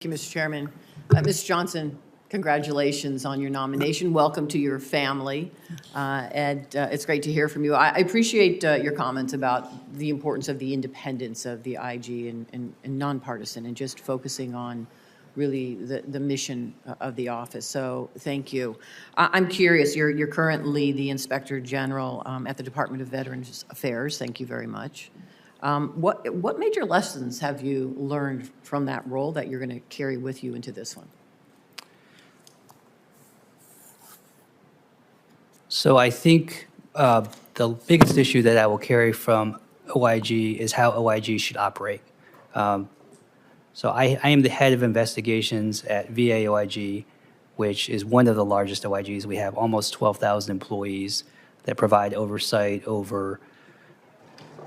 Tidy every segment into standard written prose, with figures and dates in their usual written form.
Thank you, Mr. Chairman. Ms. Johnson, congratulations on your nomination. Welcome to your family. It's great to hear from you. I appreciate your comments about the importance of the independence of the IG and nonpartisan and just focusing on really the mission of the office. So thank you. I'm curious, you're currently the Inspector General at the Department of Veterans Affairs. Thank you very much. What major lessons have you learned from that role that you're going to carry with you into this one? So I think the biggest issue that I will carry from OIG is how OIG should operate. So I am the head of investigations at VA OIG, which is one of the largest OIGs. We have almost 12,000 employees that provide oversight over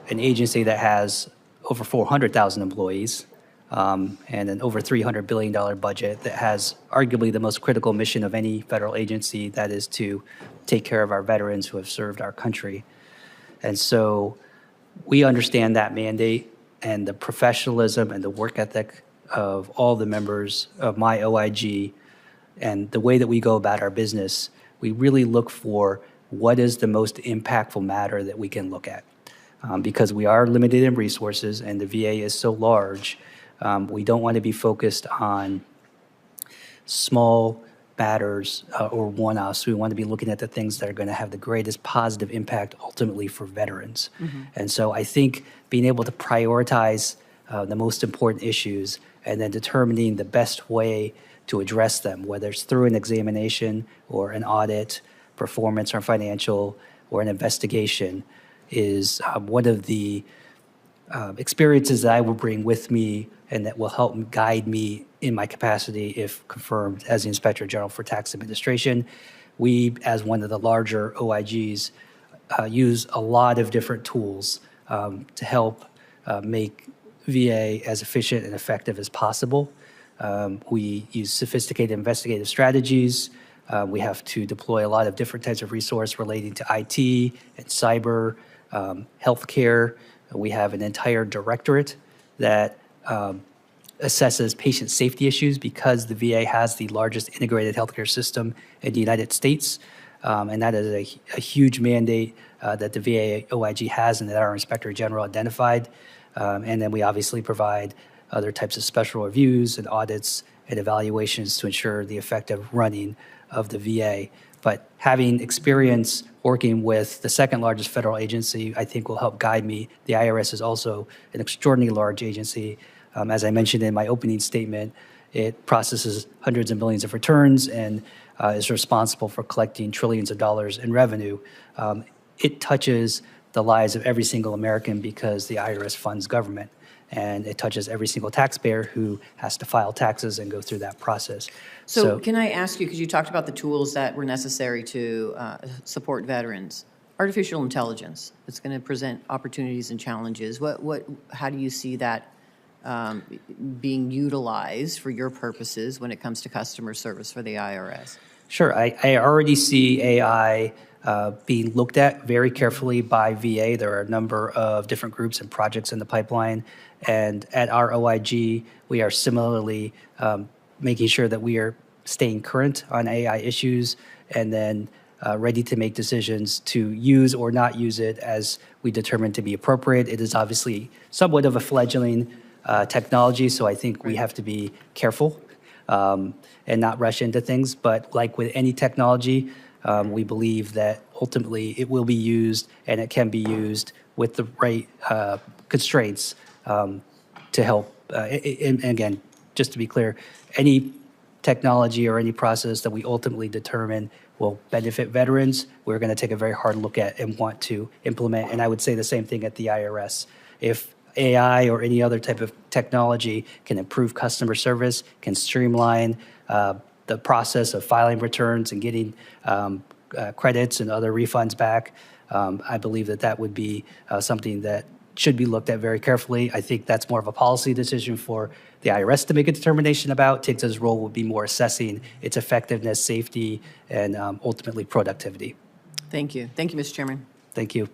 an agency that has over 400,000 employees and an over $300 billion budget that has arguably the most critical mission of any federal agency, that is to take care of our veterans who have served our country. And so we understand that mandate and the professionalism and the work ethic of all the members of my OIG and the way that we go about our business. We really look for what is the most impactful matter that we can look at. Because we are limited in resources and the VA is so large, we don't want to be focused on small matters or one-offs. We want to be looking at the things that are going to have the greatest positive impact ultimately for veterans. Mm-hmm. And so I think being able to prioritize the most important issues and then determining the best way to address them, whether it's through an examination or an audit, performance or financial, or an investigation, is one of the experiences that I will bring with me and that will help guide me in my capacity if confirmed as the Inspector General for Tax Administration. We, as one of the larger OIGs, use a lot of different tools to help make VA as efficient and effective as possible. We use sophisticated investigative strategies. We have to deploy a lot of different types of resource relating to IT and cyber, healthcare. We have an entire directorate that assesses patient safety issues because the VA has the largest integrated healthcare system in the United States. And that is a huge mandate that the VA OIG has and that our Inspector General identified. And then we obviously provide other types of special reviews and audits and evaluations to ensure the effective running of the VA. But having experience working with the second largest federal agency, I think will help guide me. The IRS is also an extraordinarily large agency. As I mentioned in my opening statement, it processes hundreds of millions of returns and is responsible for collecting trillions of dollars in revenue. It touches the lives of every single American because the IRS funds government. And it touches every single taxpayer who has to file taxes and go through that process. So can I ask you, because you talked about the tools that were necessary to support veterans, artificial intelligence, it's going to present opportunities and challenges. How do you see that being utilized for your purposes when it comes to customer service for the IRS? Sure, I already see AI being looked at very carefully by VA. There are a number of different groups and projects in the pipeline. And at our OIG, we are similarly making sure that we are staying current on AI issues and then ready to make decisions to use or not use it as we determine to be appropriate. It is obviously somewhat of a fledgling technology, so I think we have to be careful and not rush into things. But like with any technology, we believe that ultimately it will be used and it can be used with the right constraints to help. And again, just to be clear, any technology or any process that we ultimately determine will benefit veterans, we're going to take a very hard look at and want to implement. And I would say the same thing at the IRS. If AI or any other type of technology can improve customer service, can streamline the process of filing returns and getting credits and other refunds back, I believe that that would be something that should be looked at very carefully. I think that's more of a policy decision for the IRS to make a determination about. TIGTA's role would be more assessing its effectiveness, safety, and ultimately productivity. Thank you. Thank you, Mr. Chairman. Thank you.